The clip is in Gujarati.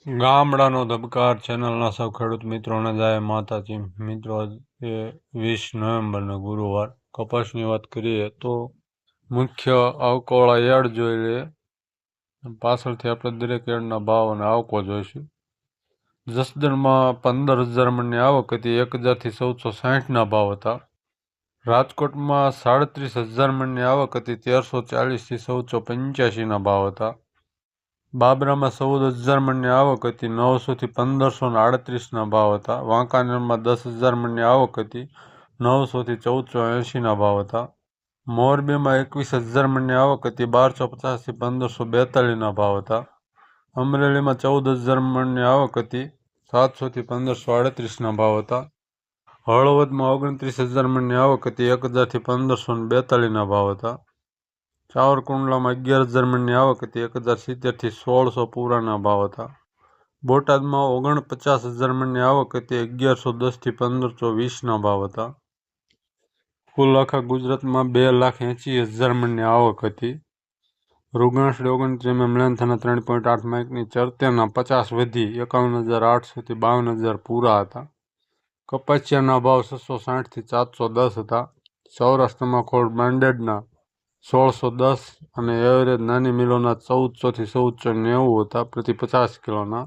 ગામડાનો ધબકાર ચેનલના સૌ ખેડૂત મિત્રોને જય માતાજી. મિત્રો, એ 20 નવેમ્બરનો ગુરુવાર. કપાસની વાત કરીએ તો મુખ્ય આવકોવાળા યાર્ડ જોઈ લઈએ. પાછળથી આપણે દરેક યાર્ડના ભાવ અને આવકો જોઈશું. જસદણમાં 15,000 મણની આવક હતી, 1,000થી 1,460ના ભાવ હતા. રાજકોટમાં 37,000 મણની આવક હતી, 1,340થી 1,485ના ભાવ હતા. બાબરામાં 14,000 મણની આવક હતી, 900થી 1,538ના ભાવ હતા. વાંકાનેરમાં 10,000 મણની આવક હતી, 900થી 1,480ના ભાવ હતા. મોરબીમાં 21,000 મણની આવક હતી, 1,250થી 1,542ના ભાવ હતા. અમરેલીમાં 14,000 મણની આવક હતી, 700થી 1,538ના ભાવ હતા. હળવદમાં 29,000 મણની આવક હતી, 1,000થી 1,542ના ભાવ હતા. સાવરકુંડલામાં 11,000 મણની આવક હતી, 1,070થી 1,600 પૂરાના ભાવ હતા. બોટાદમાં 49,000 મણની આવક હતી, 1,110થી 1,520ના ભાવ હતા. કુલ આખા ગુજરાતમાં 2,80,000 મણની આવક હતી. રૂગણાસડી 29 મેલાન્થાના 3.8 માઇકની ચરતેના 50 વધી 51,800થી 52,000 પૂરા હતા. કપાસિયાના ભાવ 660થી 410 હતા. સૌરાષ્ટ્રમાં ખોળ બ્રાન્ડેડના 1,610 અને એવરેજ નાની મિલોના 1,400થી 1,490 હતા પ્રતિ 50 કિલોના.